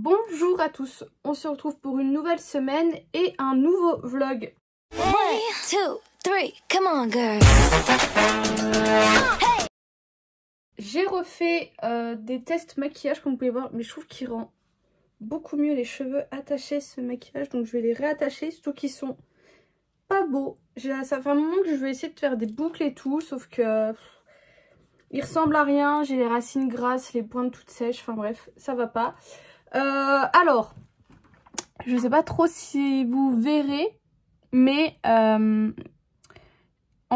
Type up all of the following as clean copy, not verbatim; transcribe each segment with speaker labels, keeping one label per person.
Speaker 1: Bonjour à tous, on se retrouve pour une nouvelle semaine et un nouveau vlog.
Speaker 2: 1, 2, 3, come on girl.
Speaker 1: J'ai refait des tests maquillage comme vous pouvez voir, mais je trouve qu'il rend beaucoup mieux les cheveux attachés ce maquillage. Donc je vais les réattacher, surtout qu'ils sont pas beaux. Ça fait un moment que je vais essayer de faire des boucles et tout, sauf que ils ressemblent à rien. J'ai les racines grasses, les pointes toutes sèches, enfin bref, ça va pas. Alors, je sais pas trop si vous verrez, mais en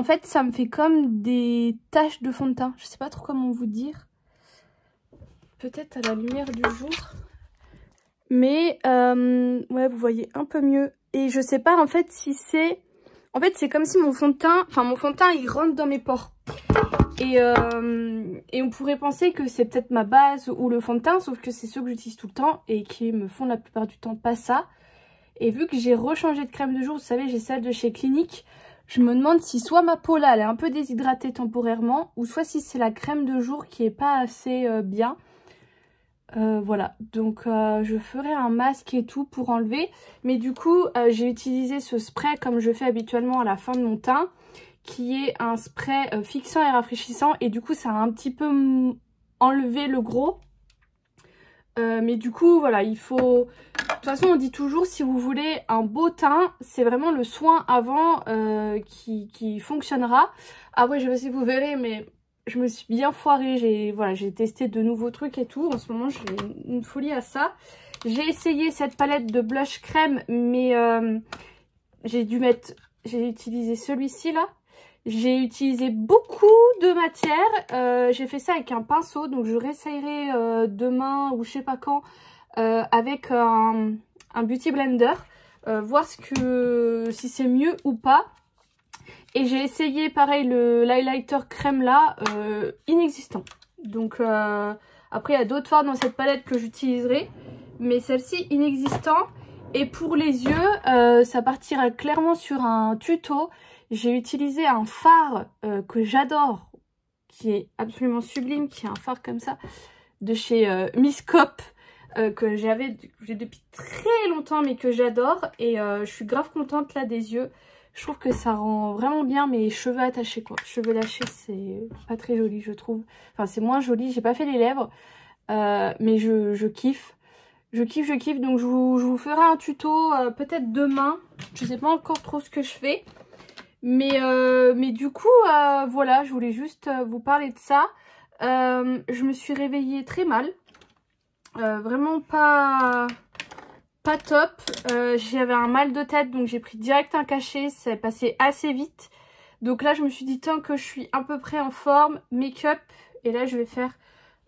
Speaker 1: fait ça me fait comme des taches de fond de teint. Je sais pas trop comment vous dire. Peut-être à la lumière du jour. Mais ouais, vous voyez un peu mieux. Et je sais pas en fait si c'est... En fait c'est comme si mon fond de teint... Enfin mon fond de teint il rentre dans mes pores. Et on pourrait penser que c'est peut-être ma base ou le fond de teint, sauf que c'est ceux que j'utilise tout le temps et qui me font la plupart du temps pas ça. Et vu que j'ai rechangé de crème de jour, vous savez, j'ai celle de chez Clinique, je me demande si soit ma peau là, elle est un peu déshydratée temporairement, ou soit si c'est la crème de jour qui est pas assez bien. Voilà, donc je ferai un masque et tout pour enlever. Mais du coup, j'ai utilisé ce spray comme je fais habituellement à la fin de mon teint, qui est un spray fixant et rafraîchissant. Et du coup, ça a un petit peu enlevé le gros. Mais du coup, voilà, il faut... De toute façon, on dit toujours, si vous voulez un beau teint, c'est vraiment le soin avant qui fonctionnera. Après, je sais pas si vous verrez, mais je me suis bien foirée. J'ai testé de nouveaux trucs et tout. En ce moment, j'ai une folie à ça. J'ai essayé cette palette de blush crème, mais j'ai utilisé celui-ci là. J'ai utilisé beaucoup de matière. J'ai fait ça avec un pinceau, donc je réessayerai demain ou je sais pas quand avec un beauty blender, voir si c'est mieux ou pas. Et j'ai essayé pareil l'highlighter crème là, inexistant. Donc après il y a d'autres fards dans cette palette que j'utiliserai, mais celle-ci inexistant. Et pour les yeux, ça partira clairement sur un tuto. J'ai utilisé un fard que j'adore, qui est absolument sublime, qui est un fard comme ça, de chez Miss Cop, que j'ai depuis très longtemps, mais que j'adore. Et je suis grave contente là des yeux. Je trouve que ça rend vraiment bien mes cheveux attachés, quoi. Cheveux lâchés, c'est pas très joli, je trouve. Enfin, c'est moins joli. J'ai pas fait les lèvres, mais je kiffe. Je kiffe, donc je vous ferai un tuto peut-être demain. Je sais pas encore trop ce que je fais. Mais du coup, voilà, je voulais juste vous parler de ça. Je me suis réveillée très mal. Vraiment pas top. J'avais un mal de tête, donc j'ai pris direct un cachet. Ça est passé assez vite. Donc là, je me suis dit, tant que je suis à peu près en forme, make-up. Et là, je vais faire...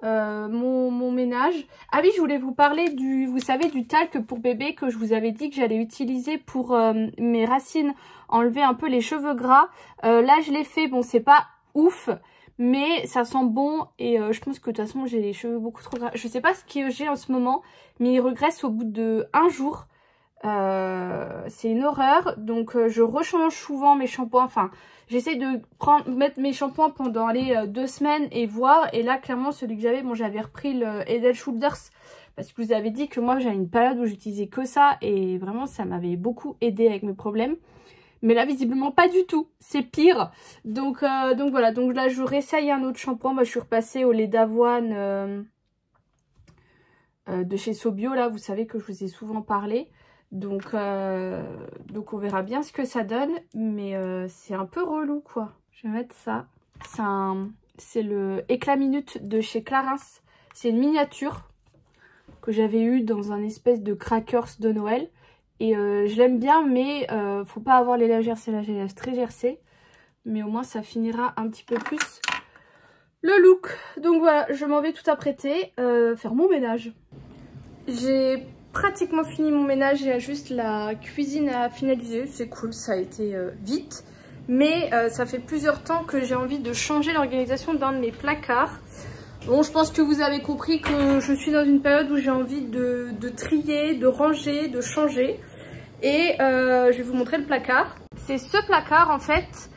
Speaker 1: mon ménage. Ah oui, je voulais vous parler vous savez, du talc pour bébé que je vous avais dit que j'allais utiliser pour mes racines, enlever un peu les cheveux gras. Là, je l'ai fait. Bon, c'est pas ouf, mais ça sent bon et je pense que de toute façon, j'ai les cheveux beaucoup trop gras. Je sais pas ce que j'ai en ce moment, mais ils regressent au bout de 1 jour. C'est une horreur. Donc, je rechange souvent mes shampoings. Enfin, j'essaie de mettre mes shampoings pendant les 2 semaines et voir. Et là, clairement, celui que j'avais, bon, j'avais repris le Head & Shoulders parce que je vous avais dit que moi, j'avais une période où j'utilisais que ça. Et vraiment, ça m'avait beaucoup aidé avec mes problèmes. Mais là, visiblement, pas du tout. C'est pire. Donc voilà. Donc là, je réessaye un autre shampoing. Bah, je suis repassée au lait d'avoine de chez Sobio. Là, vous savez que je vous ai souvent parlé. Donc on verra bien ce que ça donne, mais c'est un peu relou quoi. Je vais mettre ça. C'est le Éclat Minute de chez Clarins. C'est une miniature que j'avais eu dans un espèce de crackers de Noël. Et je l'aime bien, mais faut pas avoir les lèvres gercées. Là j'ai les lèvres très gercées, mais au moins ça finira un petit peu plus le look. Donc voilà, je m'en vais tout apprêter, faire mon ménage. J'ai pratiquement fini mon ménage, il y a juste la cuisine à finaliser, c'est cool, ça a été vite. Mais ça fait plusieurs temps que j'ai envie de changer l'organisation d'un de mes placards. Bon, je pense que vous avez compris que je suis dans une période où j'ai envie de trier, de ranger, de changer. Et je vais vous montrer le placard. C'est ce placard en fait.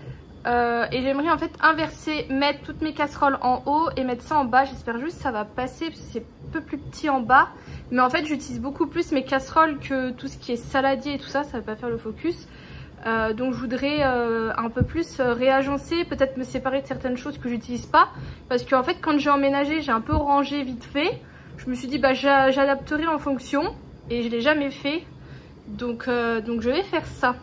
Speaker 1: Et j'aimerais en fait inverser, mettre toutes mes casseroles en haut et mettre ça en bas. J'espère juste que ça va passer parce que c'est peu plus petit en bas. Mais en fait j'utilise beaucoup plus mes casseroles que tout ce qui est saladier et tout ça, ça va pas faire le focus. Donc je voudrais un peu plus réagencer, peut-être me séparer de certaines choses que j'utilise pas. Parce qu'en fait quand j'ai emménagé, j'ai un peu rangé vite fait. Je me suis dit bah j'adapterai en fonction et je l'ai jamais fait. Donc je vais faire ça.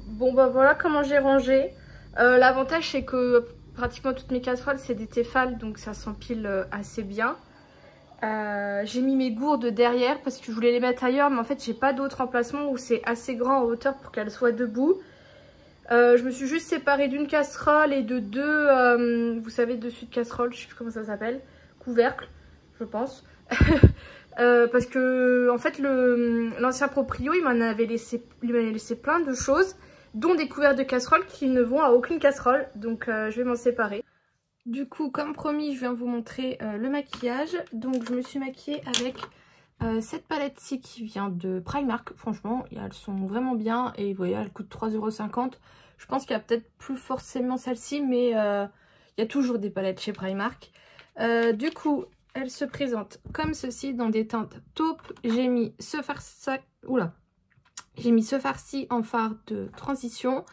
Speaker 1: Bon bah voilà comment j'ai rangé. L'avantage c'est que pratiquement toutes mes casseroles c'est des Tefal, donc ça s'empile assez bien. J'ai mis mes gourdes derrière parce que je voulais les mettre ailleurs, mais en fait j'ai pas d'autre emplacement où c'est assez grand en hauteur pour qu'elles soient debout. Je me suis juste séparée d'une casserole et de deux, vous savez, dessus de casserole, je sais plus comment ça s'appelle, couvercle, je pense. Parce que en fait l'ancien proprio il m'en avait laissé plein de choses, dont des couvercles de casserole qui ne vont à aucune casserole, donc je vais m'en séparer. Du coup, comme promis, je viens vous montrer le maquillage. Donc je me suis maquillée avec cette palette-ci qui vient de Primark. Franchement, elles sont vraiment bien et vous voyez, elles coûtent 3,50 €. Je pense qu'il y a peut-être plus forcément celle-ci, mais il y a toujours des palettes chez Primark. Du coup, elle se présente comme ceci dans des teintes taupe. J'ai mis ce farci en fard de transition.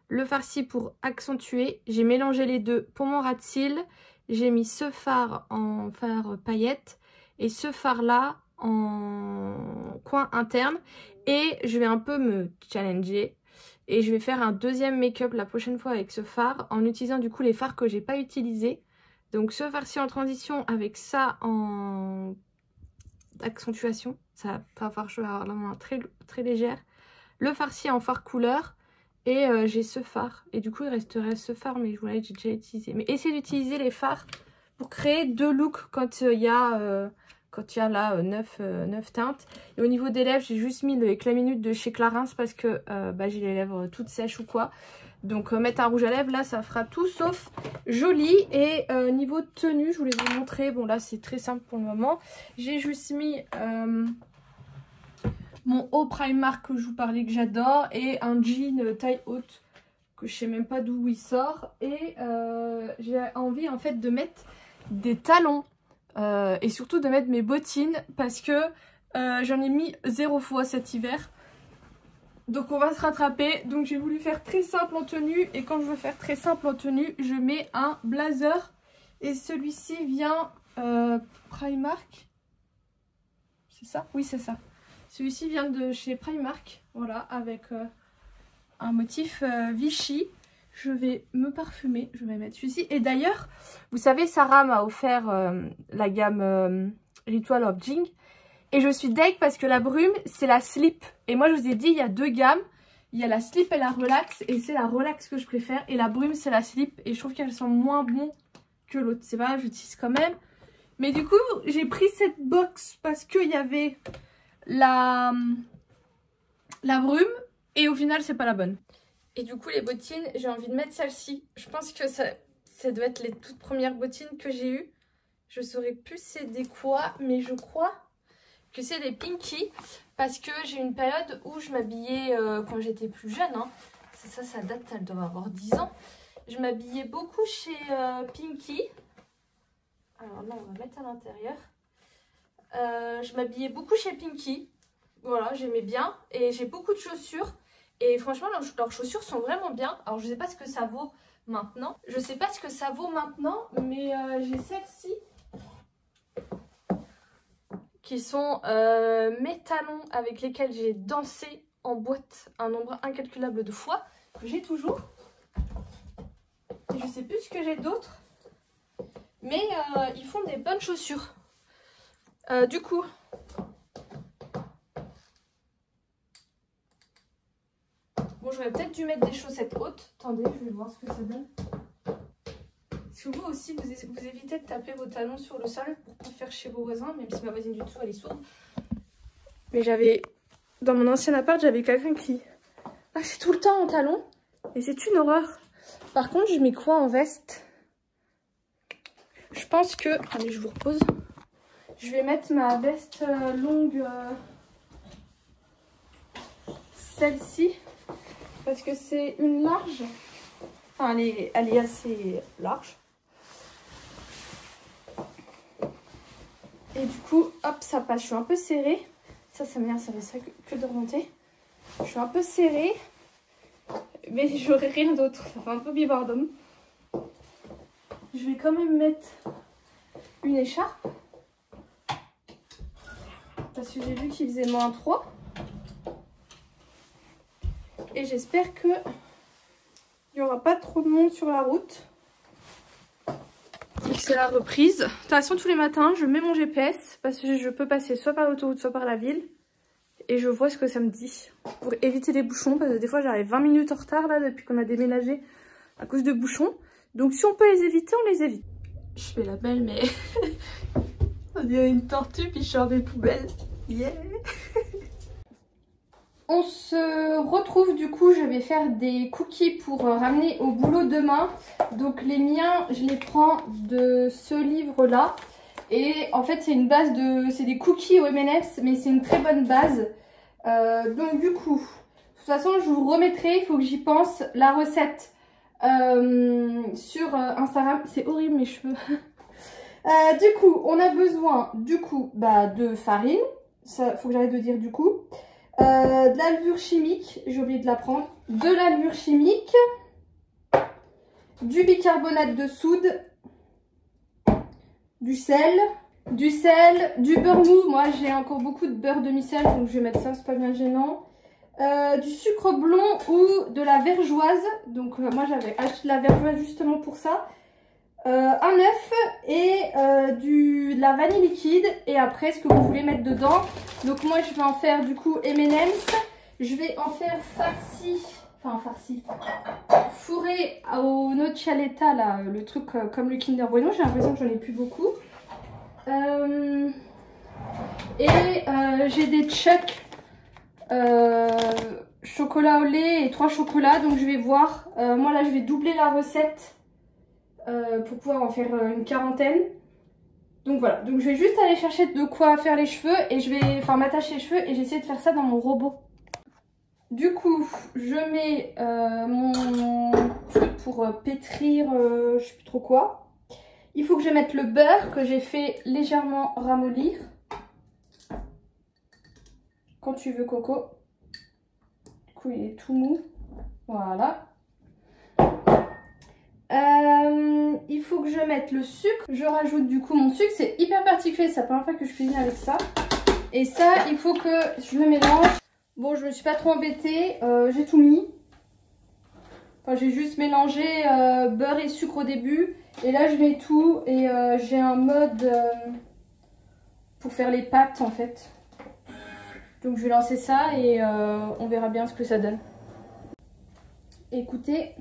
Speaker 1: Le farci pour accentuer, j'ai mélangé les deux pour mon ras de cils. J'ai mis ce fard en fard paillettes et ce fard là en coin interne. Et je vais un peu me challenger et je vais faire un deuxième make-up la prochaine fois avec ce fard en utilisant du coup les fards que j'ai pas utilisés. Donc ce farci en transition avec ça en accentuation, ça va falloir que je vais avoir la main très légère. Le farci en fard couleur. Et j'ai ce fard. Et du coup, il resterait ce fard, mais je vous l'ai déjà utilisé. Mais essayez d'utiliser les fards pour créer deux looks quand il y a là 9 teintes. Et au niveau des lèvres, j'ai juste mis le Éclat Minute de chez Clarins parce que j'ai les lèvres toutes sèches ou quoi. Donc mettre un rouge à lèvres, là, ça fera tout sauf joli. Et niveau tenue, je voulais vous montrer. Bon, là, c'est très simple pour le moment. J'ai juste mis... mon haut Primark que je vous parlais que j'adore et un jean taille haute que je sais même pas d'où il sort et j'ai envie en fait de mettre des talons et surtout de mettre mes bottines parce que j'en ai mis 0 fois cet hiver, donc on va se rattraper. Donc j'ai voulu faire très simple en tenue et quand je veux faire très simple en tenue je mets un blazer et celui-ci vient Primark, c'est ça? Oui c'est ça. Celui-ci vient de chez Primark, voilà, avec un motif Vichy. Je vais me parfumer, je vais mettre celui-ci. Et d'ailleurs, vous savez, Sarah m'a offert la gamme Ritual of Jing. Et je suis deg parce que la brume, c'est la slip. Et moi, je vous ai dit, il y a deux gammes. Il y a la slip et la relax. Et c'est la relax que je préfère. Et la brume, c'est la slip. Et je trouve qu'elles sont moins bonnes que l'autre. C'est pas grave, j'utilise quand même. Mais du coup, j'ai pris cette box parce qu'il y avait... la brume et au final c'est pas la bonne. Et du coup les bottines, j'ai envie de mettre celle-ci. Je pense que ça doit être les toutes premières bottines que j'ai eues. Je saurais plus c'est des quoi, mais je crois que c'est des Pinky parce que j'ai une période où je m'habillais quand j'étais plus jeune, hein. Ça date, elle doit avoir 10 ans. Je m'habillais beaucoup chez Pinky. Alors là on va mettre à l'intérieur. Je m'habillais beaucoup chez Pinky, voilà, j'aimais bien et j'ai beaucoup de chaussures et franchement leurs chaussures sont vraiment bien. Alors je sais pas ce que ça vaut maintenant, mais j'ai celles-ci qui sont mes talons avec lesquels j'ai dansé en boîte un nombre incalculable de fois, que j'ai toujours et je sais plus ce que j'ai d'autre, mais ils font des bonnes chaussures. Du coup, bon, j'aurais peut-être dû mettre des chaussettes hautes. Attendez, je vais voir ce que ça donne. Est-ce que vous aussi, vous évitez de taper vos talons sur le sol pour pas faire chez vos voisins, même si ma voisine du dessous, elle est sourde. Mais dans mon ancien appart, j'avais quelqu'un qui passait tout le temps en talons. Et c'est une horreur. Par contre, je mets quoi en veste? Je pense que... Allez, je vous repose. Je vais mettre ma veste longue, celle-ci, parce que c'est une large. Enfin, elle est assez large. Et du coup, hop, ça passe. Je suis un peu serrée. Ça m'énerve, ça fait ça que de remonter. Je suis un peu serrée. Mais j'aurai rien d'autre. Ça fait un peu bibardome. Je vais quand même mettre une écharpe. Parce que j'ai vu qu'il faisait -3. Et j'espère que il n'y aura pas trop de monde sur la route. Et que c'est la reprise. De toute façon, tous les matins, je mets mon GPS. Parce que je peux passer soit par l'autoroute, soit par la ville. Et je vois ce que ça me dit. Pour éviter les bouchons. Parce que des fois, j'arrive 20 minutes en retard là depuis qu'on a déménagé. À cause de bouchons. Donc si on peut les éviter, on les évite. Je fais la belle, mais on dirait une tortue, puis je sors des poubelles. Yeah. On se retrouve du coup, je vais faire des cookies pour ramener au boulot demain. Donc les miens, je les prends de ce livre-là. Et en fait, c'est une base de... c'est des cookies au M&M's, mais c'est une très bonne base. Donc du coup, de toute façon, je vous remettrai, il faut que j'y pense, la recette. Sur Instagram. C'est horrible mes cheveux. Du coup, on a besoin de farine. Ça, faut que j'arrête de dire du coup. De la levure chimique. J'ai oublié de la prendre. De la levure chimique. Du bicarbonate de soude. Du sel. Du beurre mou. Moi, j'ai encore beaucoup de beurre demi-sel. Donc, je vais mettre ça. C'est pas bien gênant. Du sucre blond ou de la vergeoise. Donc moi j'avais acheté de la vergeoise justement pour ça. Un œuf et de la vanille liquide. Et après ce que vous voulez mettre dedans. Donc moi je vais en faire du coup M&M's. Je vais en faire farci. Fourré au noccioletta là. Le truc comme le Kinder Bueno. J'ai l'impression que j'en ai plus beaucoup. J'ai des chucks. Chocolat au lait et 3 chocolats, donc je vais voir. Moi là je vais doubler la recette pour pouvoir en faire une quarantaine. Donc voilà, donc je vais juste aller chercher de quoi faire les cheveux et je vais m'attacher les cheveux et j'essaie de faire ça dans mon robot. Du coup je mets mon truc pour pétrir je sais plus trop quoi. Il faut que je mette le beurre que j'ai fait légèrement ramollir. Quand tu veux Coco. Du coup il est tout mou. Voilà. Il faut que je mette le sucre. Je rajoute du coup mon sucre. C'est hyper particulier. C'est la première fois que je cuisine avec ça. Et ça il faut que je le mélange. Bon je me suis pas trop embêtée. J'ai tout mis. Enfin j'ai juste mélangé beurre et sucre au début. Et là je mets tout. Et j'ai un mode pour faire les pâtes en fait. Donc je vais lancer ça et on verra bien ce que ça donne. Écoutez,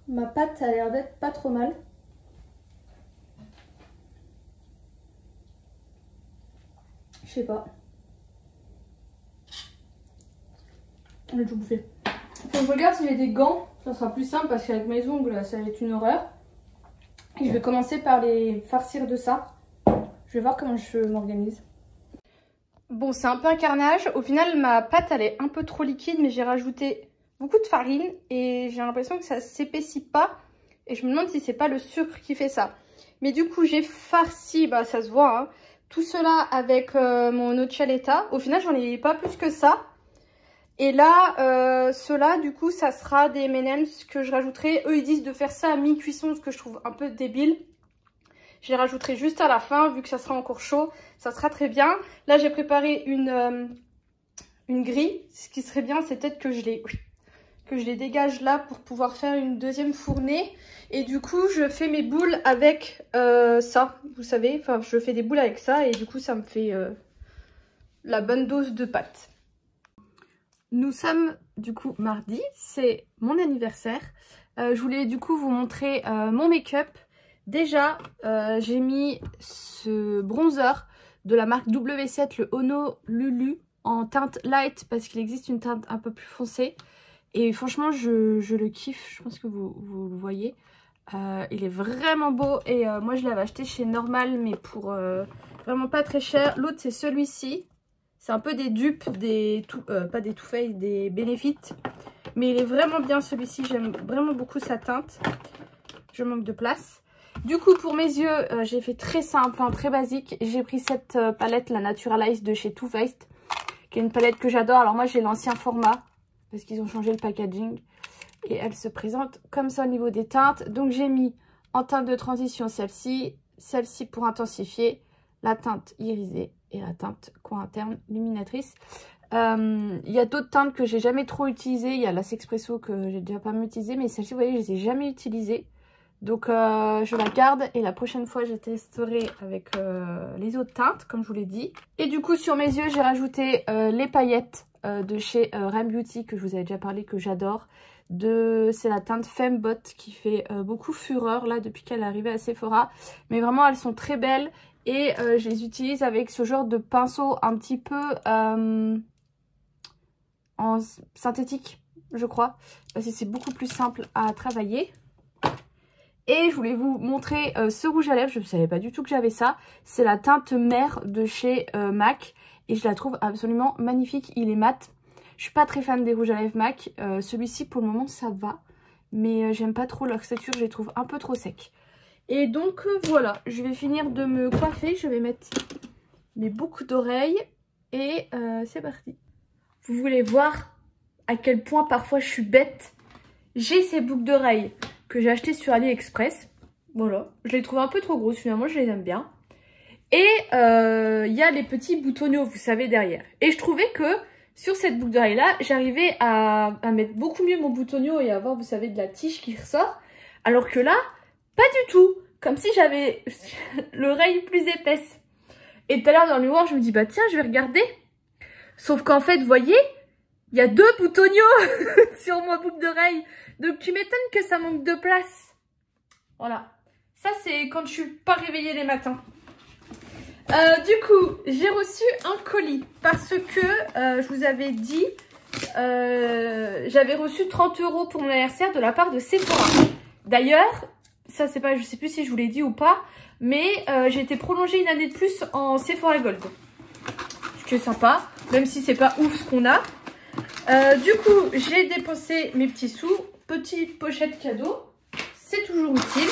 Speaker 1: ma pâte a l'air d'être pas trop mal. Je sais pas. On a tout bouffé. Faut que je regarde si j'ai des gants. Ça sera plus simple parce qu'avec mes ongles ça va être une horreur. Et je vais commencer par les farcir de ça. Je vais voir comment je m'organise. Bon, c'est un peu un carnage. Au final, ma pâte, elle est un peu trop liquide, mais j'ai rajouté beaucoup de farine et j'ai l'impression que ça s'épaissit pas. Et je me demande si c'est pas le sucre qui fait ça. Mais du coup, j'ai farci, bah ça se voit, hein, tout cela avec mon noccioletta. Au final, j'en ai pas plus que ça. Et là, cela, du coup, ça sera des M&M's que je rajouterai. Eux, ils disent de faire ça à mi-cuisson, ce que je trouve un peu débile. Je les rajouterai juste à la fin, vu que ça sera encore chaud. Ça sera très bien. Là, j'ai préparé une grille. Ce qui serait bien, c'est peut-être que je les dégage là pour pouvoir faire une deuxième fournée. Et du coup, je fais mes boules avec ça, vous savez. Enfin, je fais des boules avec ça et du coup, ça me fait la bonne dose de pâte. Nous sommes du coup mardi, c'est mon anniversaire. Je voulais du coup vous montrer mon make-up. Déjà, j'ai mis ce bronzer de la marque W7, le Honolulu, en teinte light parce qu'il existe une teinte un peu plus foncée. Et franchement, je le kiffe, je pense que vous le voyez. Il est vraiment beau et moi je l'avais acheté chez Normal, mais pour vraiment pas très cher. L'autre c'est celui-ci. C'est un peu des dupes, pas des Too Faced, des Benefit. Mais il est vraiment bien celui-ci, j'aime vraiment beaucoup sa teinte. Je manque de place. Du coup, pour mes yeux, j'ai fait très simple, enfin très basique. J'ai pris cette palette, la Naturalize de chez Too Faced, qui est une palette que j'adore. Alors moi, j'ai l'ancien format, parce qu'ils ont changé le packaging. Et elle se présente comme ça au niveau des teintes. Donc j'ai mis en teinte de transition celle-ci pour intensifier, la teinte irisée et la teinte coin interne luminatrice. Il y a d'autres teintes que j'ai jamais trop utilisées. Il y a la Sexpresso que j'ai déjà pas mal utilisée, mais celle-ci, vous voyez, je les ai jamais utilisées. Donc je la garde et la prochaine fois je testerai avec les autres teintes comme je vous l'ai dit. Et du coup sur mes yeux j'ai rajouté les paillettes de chez Rem Beauty que je vous avais déjà parlé, que j'adore. C'est la teinte Fembot qui fait beaucoup fureur là depuis qu'elle est arrivée à Sephora. Mais vraiment elles sont très belles et je les utilise avec ce genre de pinceau un petit peu en synthétique je crois. Parce que c'est beaucoup plus simple à travailler. Et je voulais vous montrer ce rouge à lèvres, je ne savais pas du tout que j'avais ça. C'est la teinte mère de chez MAC et je la trouve absolument magnifique, il est mat. Je suis pas très fan des rouges à lèvres MAC, celui-ci pour le moment ça va. Mais j'aime pas trop leur texture, je les trouve un peu trop secs. Et donc voilà, je vais finir de me coiffer, je vais mettre mes boucles d'oreilles et c'est parti. Vous voulez voir à quel point parfois je suis bête? J'ai ces boucles d'oreilles que j'ai acheté sur AliExpress. Voilà, je les trouve un peu trop grosses, finalement je les aime bien. Et il y a les petits boutonnaux, vous savez, derrière. Et je trouvais que sur cette boucle d'oreille là, j'arrivais à mettre beaucoup mieux mon boutonneau et à avoir, vous savez, de la tige qui ressort. Alors que là, pas du tout. Comme si j'avais l'oreille plus épaisse. Et tout à l'heure dans le miroir, je me dis, bah tiens, je vais regarder. Sauf qu'en fait, vous voyez, il y a 2 boutonnaux sur ma boucle d'oreille. Donc tu m'étonnes que ça manque de place. Voilà. Ça c'est quand je suis pas réveillée les matins. Du coup, j'ai reçu un colis. Parce que, je vous avais dit, j'avais reçu 30 € pour mon anniversaire de la part de Sephora. D'ailleurs, ça c'est pas, je sais plus si je vous l'ai dit ou pas. Mais j'ai été prolongée une année de plus en Sephora Gold. Ce qui est sympa. Même si c'est pas ouf ce qu'on a. Du coup, j'ai dépensé mes petits sous. Petite pochette cadeau. C'est toujours utile.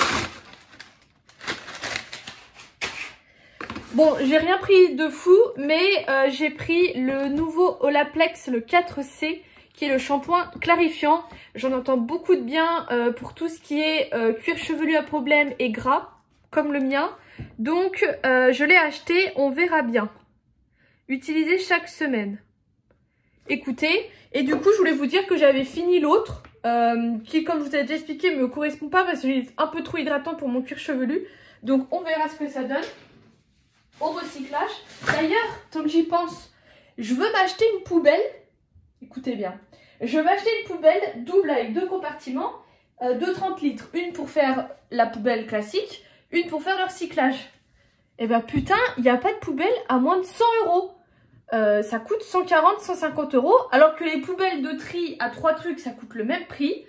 Speaker 1: Bon, j'ai rien pris de fou, mais j'ai pris le nouveau Olaplex, le 4C, qui est le shampoing clarifiant. J'en entends beaucoup de bien pour tout ce qui est cuir chevelu à problème et gras, comme le mien. Donc, je l'ai acheté, on verra bien. Utiliser chaque semaine. Écoutez, et du coup je voulais vous dire que j'avais fini l'autre qui, comme je vous ai déjà expliqué, me correspond pas parce qu'il est un peu trop hydratant pour mon cuir chevelu. Donc on verra ce que ça donne au recyclage. D'ailleurs, tant que j'y pense, je veux m'acheter une poubelle. Écoutez bien, je veux acheter une poubelle double avec 2 compartiments de 30 litres. Une pour faire la poubelle classique, une pour faire le recyclage. Et bah putain, il n'y a pas de poubelle à moins de 100 €. Ça coûte 140, 150 €, alors que les poubelles de tri à 3 trucs, ça coûte le même prix.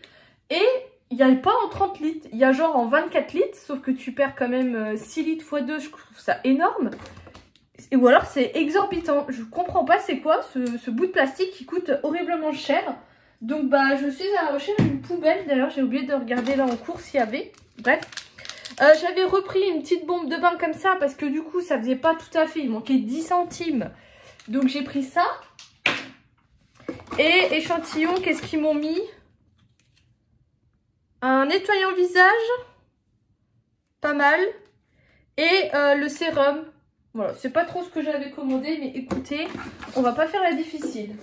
Speaker 1: Et il n'y a pas en 30 litres, il y a genre en 24 litres, sauf que tu perds quand même 6 litres x 2, je trouve ça énorme. Ou alors c'est exorbitant, je comprends pas c'est quoi ce bout de plastique qui coûte horriblement cher. Donc bah je suis à la recherche d'une poubelle, d'ailleurs j'ai oublié de regarder là en cours s'il y avait, bref. J'avais repris une petite bombe de bain comme ça parce que du coup ça faisait pas tout à fait, il manquait 10 centimes. Donc j'ai pris ça. Et échantillon, qu'est-ce qu'ils m'ont mis? Un nettoyant visage. Pas mal. Et le sérum. Voilà, c'est pas trop ce que j'avais commandé, mais écoutez, on va pas faire la difficile.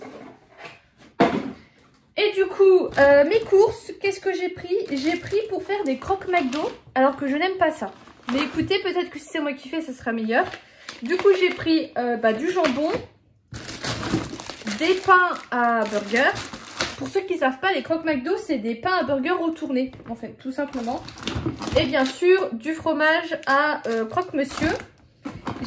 Speaker 1: Et du coup, mes courses, qu'est-ce que j'ai pris? J'ai pris pour faire des croque McDo, alors que je n'aime pas ça. Mais écoutez, peut-être que si c'est moi qui fais, ça sera meilleur. Du coup, j'ai pris du jambon, des pains à burger. Pour ceux qui ne savent pas, les croque McDo, c'est des pains à burger retournés, en fait, tout simplement. Et bien sûr, du fromage à croque-monsieur.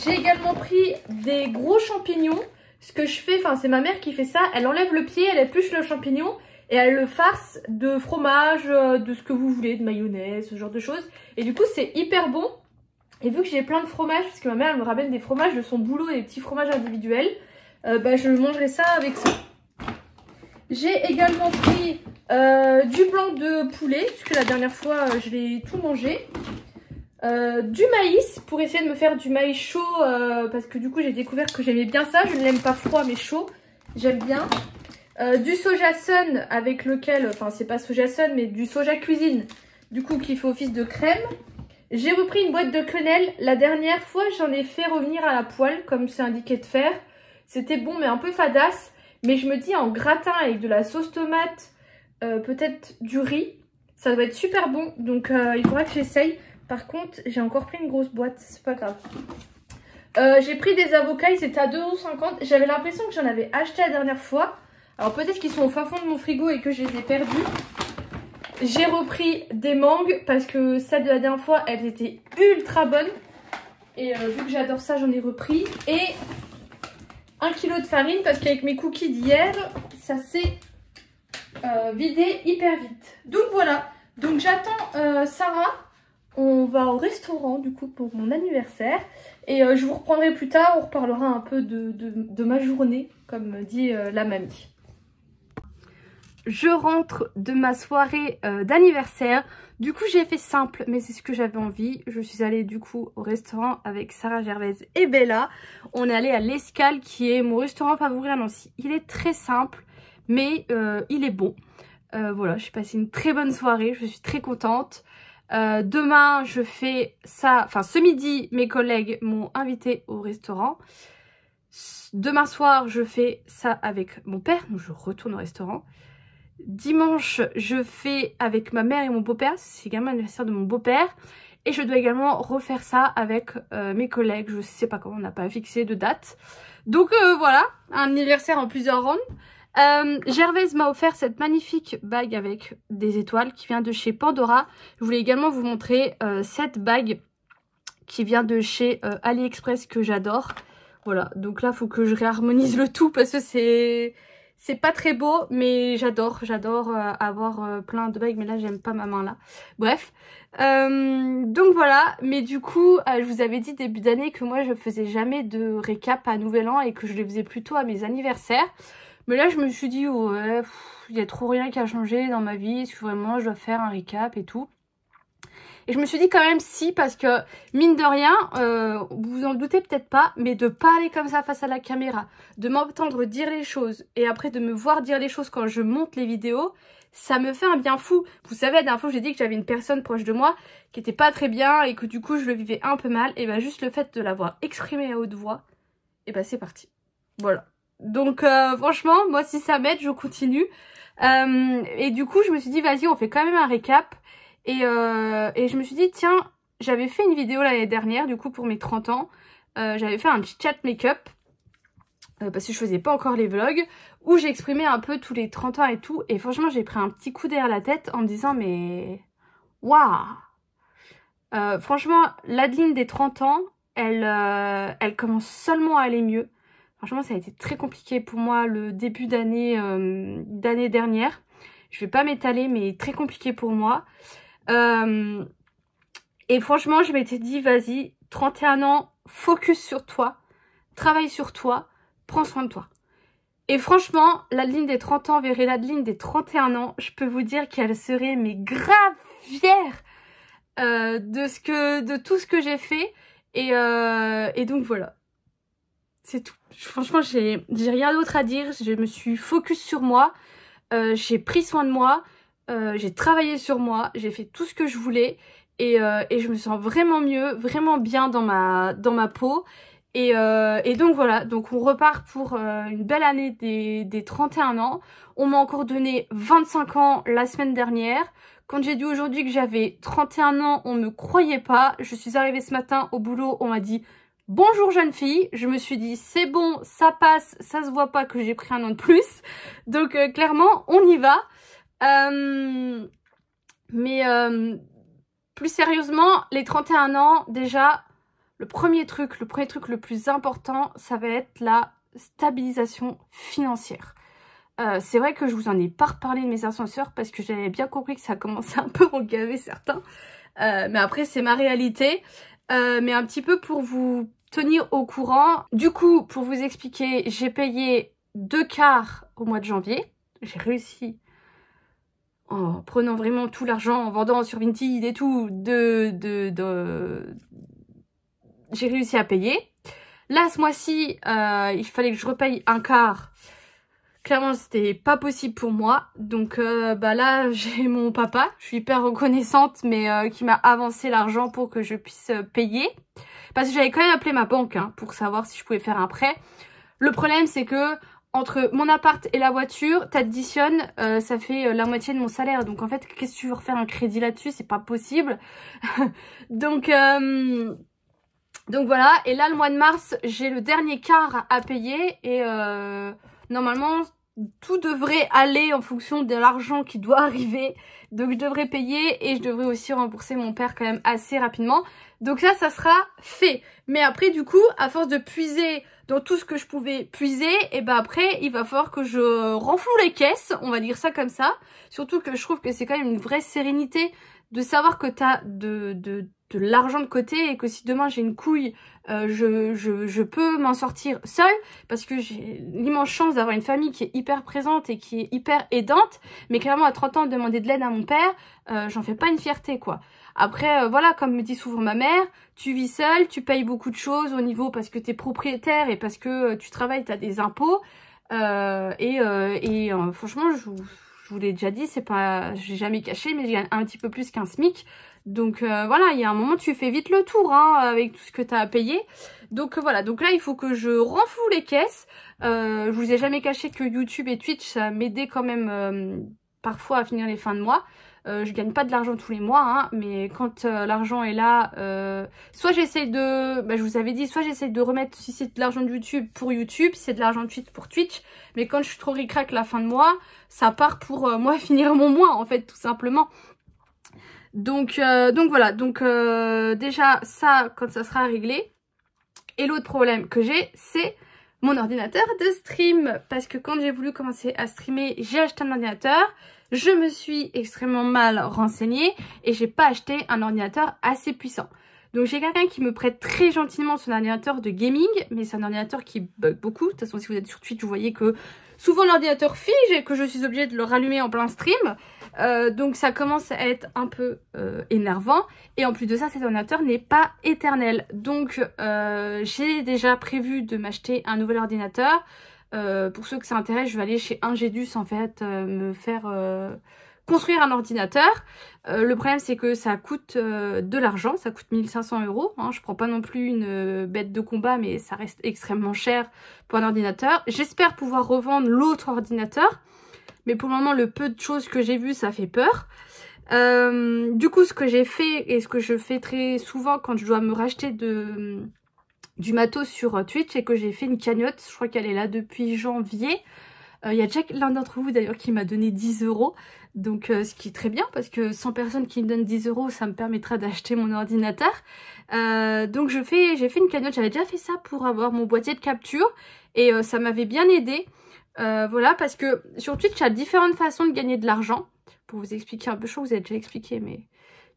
Speaker 1: J'ai également pris des gros champignons. Ce que je fais, enfin c'est ma mère qui fait ça, elle enlève le pied, elle épluche le champignon et elle le farce de fromage, de ce que vous voulez, de mayonnaise, ce genre de choses. Et du coup c'est hyper bon. Et vu que j'ai plein de fromages, parce que ma mère elle me ramène des fromages de son boulot, des petits fromages individuels, je mangerai ça avec ça. J'ai également pris du blanc de poulet, puisque la dernière fois je l'ai tout mangé. Du maïs pour essayer de me faire du maïs chaud parce que du coup j'ai découvert que j'aimais bien ça. Je ne l'aime pas froid mais chaud, j'aime bien. Du soja sun avec lequel, enfin c'est pas soja sun mais du soja cuisine, du coup qui fait office de crème. J'ai repris une boîte de quenelle. La dernière fois j'en ai fait revenir à la poêle comme c'est indiqué de faire. C'était bon mais un peu fadasse. Mais je me dis en gratin avec de la sauce tomate, peut-être du riz, ça doit être super bon. Donc il faudra que j'essaye. Par contre, j'ai encore pris une grosse boîte, c'est pas grave. J'ai pris des avocats, ils étaient à 2,50 €. J'avais l'impression que j'en avais acheté la dernière fois. Alors peut-être qu'ils sont au fin fond de mon frigo et que je les ai perdus. J'ai repris des mangues parce que celles de la dernière fois, elles étaient ultra bonnes. Et vu que j'adore ça, j'en ai repris. Et 1 kg de farine parce qu'avec mes cookies d'hier, ça s'est vidé hyper vite. Donc voilà, donc j'attends Sarah. On va au restaurant du coup pour mon anniversaire et je vous reprendrai plus tard, on reparlera un peu de ma journée comme dit la mamie. Je rentre de ma soirée d'anniversaire, du coup j'ai fait simple mais c'est ce que j'avais envie. Je suis allée du coup au restaurant avec Sarah, Gervaise et Bella. On est allé à l'Escale qui est mon restaurant favori à Nancy. Il est très simple mais il est bon. Voilà, j'ai passé une très bonne soirée, je suis très contente. Demain je fais ça, enfin ce midi mes collègues m'ont invité au restaurant. Demain soir je fais ça avec mon père, donc je retourne au restaurant. Dimanche je fais avec ma mère et mon beau-père, c'est également l'anniversaire de mon beau-père. Et je dois également refaire ça avec mes collègues, je sais pas comment, on n'a pas fixé de date. Donc voilà, un anniversaire en plusieurs rounds. Gervaise m'a offert cette magnifique bague avec des étoiles qui vient de chez Pandora. Je voulais également vous montrer cette bague qui vient de chez AliExpress que j'adore. Voilà, donc là il faut que je réharmonise le tout parce que c'est pas très beau mais j'adore avoir plein de bagues, mais là j'aime pas ma main là. Bref, donc voilà, mais du coup je vous avais dit début d'année que moi je faisais jamais de récap à Nouvel An et que je les faisais plutôt à mes anniversaires. Mais là je me suis dit ouais, il y a trop rien qui a changé dans ma vie, est-ce que vraiment je dois faire un récap et tout. Et je me suis dit quand même si, parce que mine de rien, vous vous en doutez peut-être pas, mais de parler comme ça face à la caméra, de m'entendre dire les choses et après de me voir dire les choses quand je monte les vidéos, ça me fait un bien fou. Vous savez, la dernière fois j'ai dit que j'avais une personne proche de moi qui était pas très bien et que du coup je le vivais un peu mal, et bah juste le fait de l'avoir exprimé à haute voix, et bah c'est parti. Voilà. Donc franchement, moi si ça m'aide, je continue. Et du coup je me suis dit vas-y, on fait quand même un récap. Et je me suis dit tiens, j'avais fait une vidéo l'année dernière du coup pour mes 30 ans. J'avais fait un chat make-up parce que je faisais pas encore les vlogs, où j'ai exprimé un peu tous les 30 ans et tout. Et franchement j'ai pris un petit coup derrière la tête en me disant mais waouh, franchement l'Adeline des 30 ans elle commence seulement à aller mieux. Franchement ça a été très compliqué pour moi le début d'année dernière. Je vais pas m'étaler mais très compliqué pour moi. Et franchement je m'étais dit vas-y, 31 ans, focus sur toi, travaille sur toi, prends soin de toi. Et franchement l'Adeline des 30 ans verrait l'Adeline des 31 ans, je peux vous dire qu'elle serait mais grave fière de tout ce que j'ai fait. Et donc voilà, c'est tout. Franchement j'ai rien d'autre à dire, je me suis focus sur moi, j'ai pris soin de moi. J'ai travaillé sur moi, j'ai fait tout ce que je voulais et je me sens vraiment mieux, vraiment bien dans ma peau. Et donc voilà, donc on repart pour une belle année des 31 ans. On m'a encore donné 25 ans la semaine dernière. Quand j'ai dit aujourd'hui que j'avais 31 ans, on ne me croyait pas. Je suis arrivée ce matin au boulot, on m'a dit bonjour jeune fille. Je me suis dit c'est bon, ça passe, ça se voit pas que j'ai pris un an de plus. Donc clairement on y va. Plus sérieusement, les 31 ans, déjà, le premier truc le plus important, ça va être la stabilisation financière. C'est vrai que je vous en ai pas reparlé de mes ascenseurs parce que j'avais bien compris que ça commençait un peu à en gaver certains. Mais après, c'est ma réalité. Mais un petit peu pour vous tenir au courant. Du coup, pour vous expliquer, j'ai payé 2 quarts au mois de janvier. J'ai réussi. en prenant vraiment tout l'argent, en vendant sur Vinted et tout, j'ai réussi à payer. Là, ce mois-ci, il fallait que je repaye un quart. Clairement, c'était pas possible pour moi. Donc bah là, j'ai mon papa. Je suis hyper reconnaissante, mais qui m'a avancé l'argent pour que je puisse payer. Parce que j'avais quand même appelé ma banque hein, pour savoir si je pouvais faire un prêt. Le problème, c'est que entre mon appart et la voiture, t'additionnes, ça fait la moitié de mon salaire. Donc en fait, qu'est-ce que tu veux refaire un crédit là-dessus? C'est pas possible. Donc voilà. Et là, le mois de mars, j'ai le dernier quart à payer. Et normalement, tout devrait aller en fonction de l'argent qui doit arriver. Donc je devrais payer et je devrais aussi rembourser mon père quand même assez rapidement. Donc ça sera fait. Mais après, du coup, à force de puiser dans tout ce que je pouvais puiser, et ben après, il va falloir que je renfloue les caisses, on va dire ça comme ça. Surtout que je trouve que c'est quand même une vraie sérénité de savoir que tu as de l'argent de côté et que si demain j'ai une couille, je peux m'en sortir seule parce que j'ai l'immense chance d'avoir une famille qui est hyper présente et qui est hyper aidante. Mais clairement, à 30 ans, demander de l'aide à mon père, j'en fais pas une fierté, quoi. Après, voilà, comme me dit souvent ma mère, tu vis seule, tu payes beaucoup de choses au niveau parce que tu es propriétaire et parce que tu travailles, tu as des impôts. Franchement, je vous l'ai déjà dit, c'est pas, j'ai jamais caché, mais j'ai un petit peu plus qu'un SMIC. Donc voilà, il y a un moment, tu fais vite le tour hein, avec tout ce que tu as à payer. Donc voilà, donc là, il faut que je renfloue les caisses. Je vous ai jamais caché que YouTube et Twitch, ça m'aidait quand même parfois à finir les fins de mois. Je gagne pas de l'argent tous les mois, hein, mais quand l'argent est là, soit j'essaye de, je vous avais dit, soit j'essaye de remettre, si c'est de l'argent de YouTube pour YouTube, si c'est de l'argent de Twitch pour Twitch, mais quand je suis trop ric-rac la fin de mois, ça part pour moi finir mon mois en fait, tout simplement. Donc voilà, donc déjà ça, quand ça sera réglé. Et l'autre problème que j'ai, c'est mon ordinateur de stream. Parce que quand j'ai voulu commencer à streamer, j'ai acheté un ordinateur. Je me suis extrêmement mal renseignée et j'ai pas acheté un ordinateur assez puissant. Donc j'ai quelqu'un qui me prête très gentiment son ordinateur de gaming, mais c'est un ordinateur qui bug beaucoup. De toute façon, si vous êtes sur Twitch, vous voyez que souvent l'ordinateur fige et que je suis obligée de le rallumer en plein stream. Donc ça commence à être un peu énervant. Et en plus de ça, cet ordinateur n'est pas éternel. Donc j'ai déjà prévu de m'acheter un nouvel ordinateur. Pour ceux que ça intéresse, je vais aller chez Ingedus en fait me faire construire un ordinateur. Le problème c'est que ça coûte de l'argent, ça coûte 1500 €. Hein. Je prends pas non plus une bête de combat, mais ça reste extrêmement cher pour un ordinateur. J'espère pouvoir revendre l'autre ordinateur. Mais pour le moment, le peu de choses que j'ai vues, ça fait peur. Du coup, ce que j'ai fait et ce que je fais très souvent quand je dois me racheter du matos sur Twitch, c'est que j'ai fait une cagnotte. Je crois qu'elle est là depuis janvier. Il y a déjà l'un d'entre vous d'ailleurs qui m'a donné 10 €. Donc ce qui est très bien parce que 100 personnes qui me donnent 10 €, ça me permettra d'acheter mon ordinateur. Donc j'ai fait une cagnotte. J'avais déjà fait ça pour avoir mon boîtier de capture. Et ça m'avait bien aidé. Voilà, parce que sur Twitch, il y a différentes façons de gagner de l'argent. Pour vous expliquer un peu, je crois que vous avez déjà expliqué, mais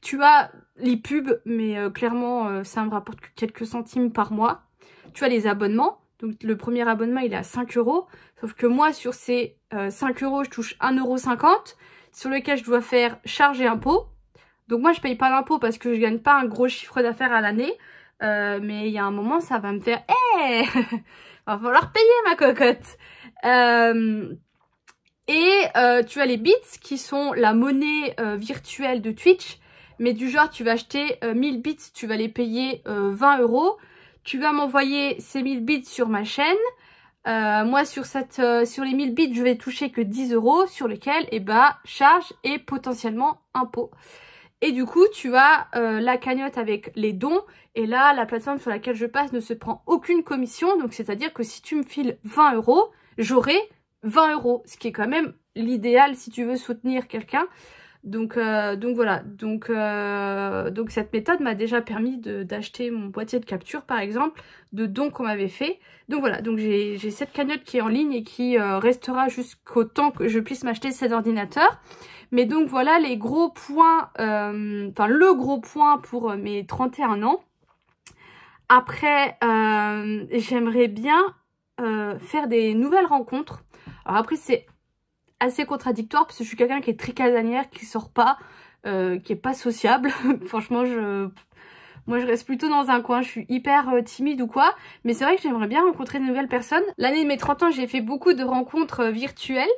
Speaker 1: tu as les pubs, mais clairement, ça me rapporte que quelques centimes par mois. Tu as les abonnements, donc le premier abonnement, il est à 5 €. Sauf que moi, sur ces 5 €, je touche 1,50 € sur lequel je dois faire charge et impôt. Donc moi, je paye pas d'impôt parce que je gagne pas un gros chiffre d'affaires à l'année. Mais il y a un moment, ça va me faire « Hey, va falloir payer ma cocotte !» tu as les bits qui sont la monnaie virtuelle de Twitch. Mais du genre, tu vas acheter 1000 bits, tu vas les payer 20 €. Tu vas m'envoyer ces 1000 bits sur ma chaîne. Moi, sur les 1000 bits, je vais toucher que 10 € sur lesquels, charge et potentiellement impôt. Et du coup, tu as la cagnotte avec les dons. Et là, la plateforme sur laquelle je passe ne se prend aucune commission. Donc, c'est-à-dire que si tu me files 20 €, j'aurai 20 €. Ce qui est quand même l'idéal si tu veux soutenir quelqu'un. Donc voilà. Donc cette méthode m'a déjà permis d'acheter mon boîtier de capture, par exemple, de dons qu'on m'avait fait. Donc voilà. Donc j'ai cette cagnotte qui est en ligne et qui restera jusqu'au temps que je puisse m'acheter cet ordinateur. Mais donc voilà les gros points, le gros point pour mes 31 ans. Après, j'aimerais bien faire des nouvelles rencontres. Alors après, c'est assez contradictoire parce que je suis quelqu'un qui est très casanière, qui sort pas, qui est pas sociable. Franchement, moi je reste plutôt dans un coin, je suis hyper timide ou quoi. Mais c'est vrai que j'aimerais bien rencontrer de nouvelles personnes. L'année de mes 30 ans, j'ai fait beaucoup de rencontres virtuelles.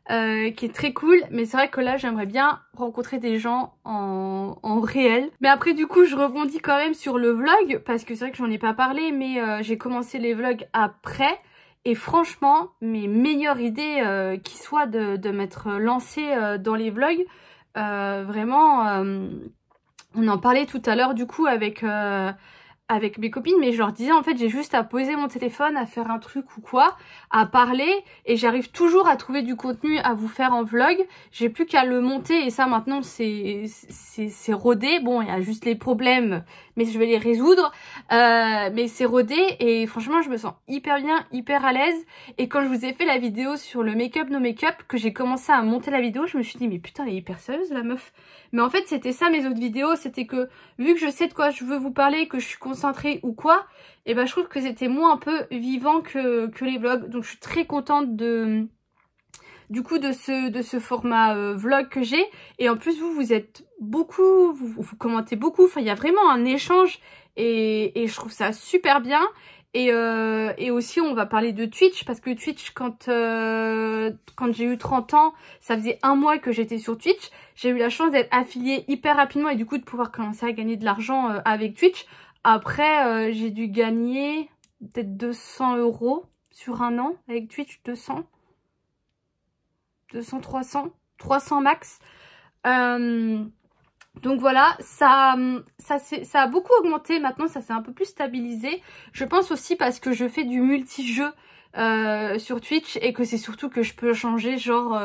Speaker 1: Qui est très cool, mais c'est vrai que là j'aimerais bien rencontrer des gens en réel. Mais après du coup je rebondis quand même sur le vlog, parce que c'est vrai que j'en ai pas parlé, mais j'ai commencé les vlogs après, et franchement mes meilleures idées qui soient de m'être lancée dans les vlogs, vraiment on en parlait tout à l'heure du coup avec mes copines, mais je leur disais en fait j'ai juste à poser mon téléphone, à faire un truc ou quoi, à parler, et j'arrive toujours à trouver du contenu à vous faire en vlog. J'ai plus qu'à le monter, et ça maintenant c'est rodé. Bon, il y a juste les problèmes, mais je vais les résoudre, mais c'est rodé, et franchement je me sens hyper bien, hyper à l'aise. Et quand je vous ai fait la vidéo sur le make-up, no make-up, que j'ai commencé à monter la vidéo, je me suis dit mais putain elle est hyper sérieuse la meuf. Mais en fait c'était ça mes autres vidéos, c'était que vu que je sais de quoi je veux vous parler, que je suis concentrée ou quoi, et ben je trouve que c'était moins un peu vivant que les vlogs. Donc je suis très contente du coup de ce format vlog que j'ai. Et en plus vous êtes beaucoup, vous commentez beaucoup, enfin il y a vraiment un échange, et je trouve ça super bien. Et aussi on va parler de Twitch, parce que Twitch quand j'ai eu 30 ans, ça faisait 1 mois que j'étais sur Twitch. J'ai eu la chance d'être affiliée hyper rapidement et du coup de pouvoir commencer à gagner de l'argent avec Twitch. Après j'ai dû gagner peut-être 200 € sur 1 an avec Twitch, 200, 300 max. Donc voilà, ça a beaucoup augmenté. Maintenant ça s'est un peu plus stabilisé. Je pense aussi parce que je fais du multi-jeu sur Twitch, et que c'est surtout que je peux changer, genre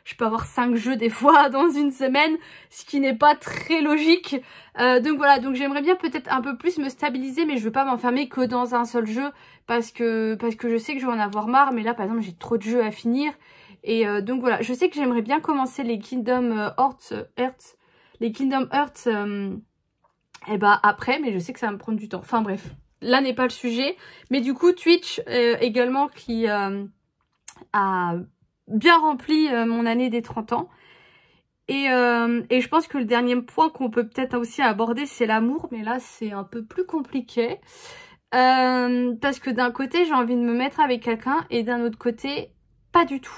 Speaker 1: je peux avoir 5 jeux des fois dans une semaine, ce qui n'est pas très logique. Donc voilà, donc j'aimerais bien peut-être un peu plus me stabiliser, mais je veux pas m'enfermer que dans un seul jeu, parce que je sais que je vais en avoir marre. Mais là par exemple j'ai trop de jeux à finir, et donc voilà, je sais que j'aimerais bien commencer les Kingdom Hearts, les Kingdom Hearts et bah après, mais je sais que ça va me prendre du temps. Enfin bref, là n'est pas le sujet. Mais du coup Twitch également qui a bien rempli mon année des 30 ans. Et je pense que le dernier point qu'on peut peut-être aussi aborder, c'est l'amour. Mais là c'est un peu plus compliqué. Parce que d'un côté j'ai envie de me mettre avec quelqu'un, et d'un autre côté pas du tout.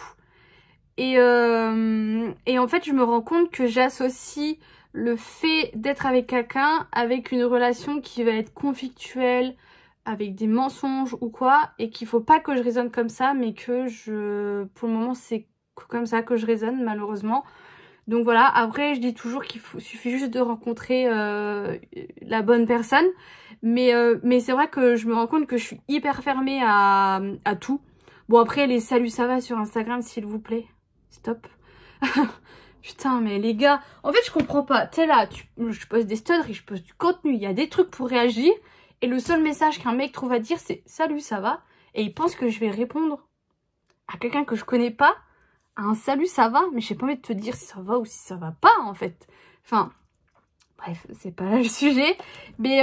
Speaker 1: Et en fait je me rends compte que j'associe le fait d'être avec quelqu'un avec une relation qui va être conflictuelle, avec des mensonges ou quoi, et qu'il faut pas que je raisonne comme ça, mais que pour le moment c'est comme ça que je raisonne malheureusement. Donc voilà, après je dis toujours qu'il suffit juste de rencontrer la bonne personne, mais c'est vrai que je me rends compte que je suis hyper fermée à tout. Bon après les salut ça va sur Instagram s'il vous plaît, stop. Putain mais les gars, en fait je comprends pas, t'es là, je poste des stories, je poste du contenu, il y a des trucs pour réagir, et le seul message qu'un mec trouve à dire c'est salut ça va, et il pense que je vais répondre à quelqu'un que je connais pas à un salut ça va, mais j'ai pas envie de te dire si ça va ou si ça va pas en fait. Enfin bref, c'est pas là le sujet, mais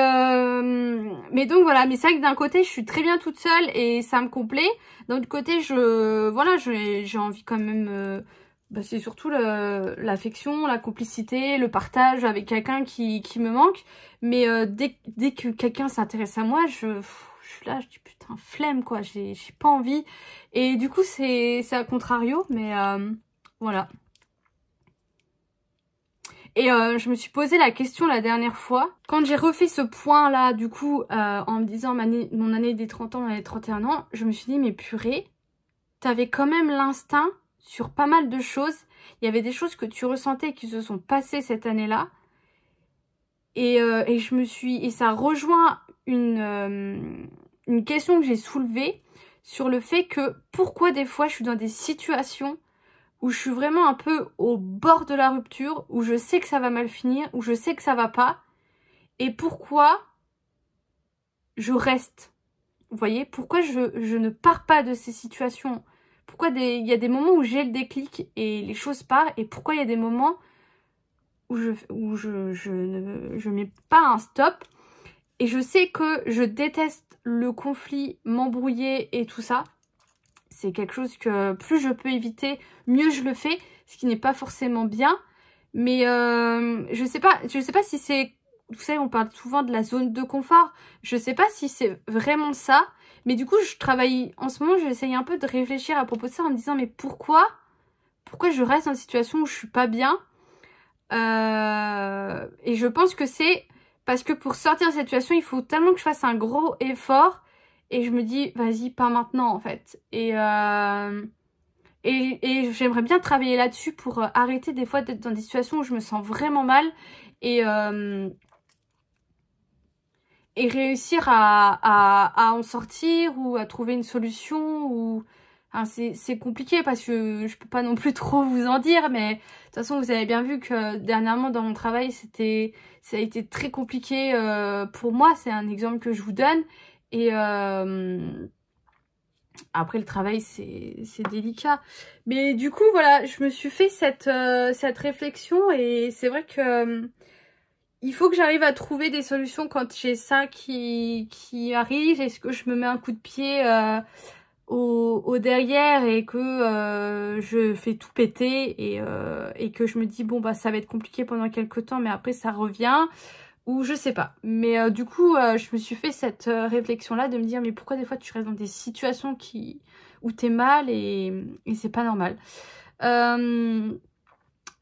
Speaker 1: donc voilà. Mais c'est vrai que d'un côté je suis très bien toute seule et ça me complaît, d'un autre côté j'ai envie quand même c'est surtout l'affection, la complicité, le partage avec quelqu'un qui me manque. Mais dès que quelqu'un s'intéresse à moi, je suis là, je dis putain flemme quoi, j'ai pas envie. Et du coup c'est à contrario, mais voilà. Et je me suis posé la question la dernière fois, quand j'ai refait ce point là du coup en me disant mon année des 30 ans, mon année des 31 ans, je me suis dit mais purée, t'avais quand même l'instinct sur pas mal de choses. Il y avait des choses que tu ressentais qui se sont passées cette année-là. Et ça rejoint une question que j'ai soulevée sur le fait que pourquoi des fois je suis dans des situations où je suis vraiment un peu au bord de la rupture, où je sais que ça va mal finir, où je sais que ça va pas, et pourquoi je reste. Vous voyez, pourquoi je ne pars pas de ces situations. Pourquoi il y a des moments où j'ai le déclic et les choses partent, et pourquoi il y a des moments où je ne mets pas un stop. Et je sais que je déteste le conflit, m'embrouiller et tout ça. C'est quelque chose que plus je peux éviter, mieux je le fais, ce qui n'est pas forcément bien. Mais je sais pas si c'est... Vous savez, on parle souvent de la zone de confort. Je sais pas si c'est vraiment ça. Mais du coup, je travaille... En ce moment, j'essaye un peu de réfléchir à propos de ça en me disant, mais pourquoi je reste dans une situation où je suis pas bien? Et je pense que c'est parce que pour sortir de cette situation, il faut tellement que je fasse un gros effort. Et je me dis, vas-y, pas maintenant, en fait. Et j'aimerais bien travailler là-dessus pour arrêter des fois d'être dans des situations où je me sens vraiment mal. Et réussir à en sortir ou à trouver une solution. Ou enfin, c'est compliqué parce que je peux pas non plus trop vous en dire. Mais de toute façon, vous avez bien vu que dernièrement, dans mon travail, ça a été très compliqué pour moi. C'est un exemple que je vous donne. Et après le travail c'est délicat. Mais du coup voilà, je me suis fait cette réflexion et c'est vrai que il faut que j'arrive à trouver des solutions quand j'ai ça qui arrive. Est-ce que je me mets un coup de pied au derrière et que je fais tout péter et que je me dis bon bah ça va être compliqué pendant quelques temps mais après ça revient. Ou je sais pas. Mais du coup, je me suis fait cette réflexion-là de me dire mais pourquoi des fois tu restes dans des situations où t'es mal et c'est pas normal.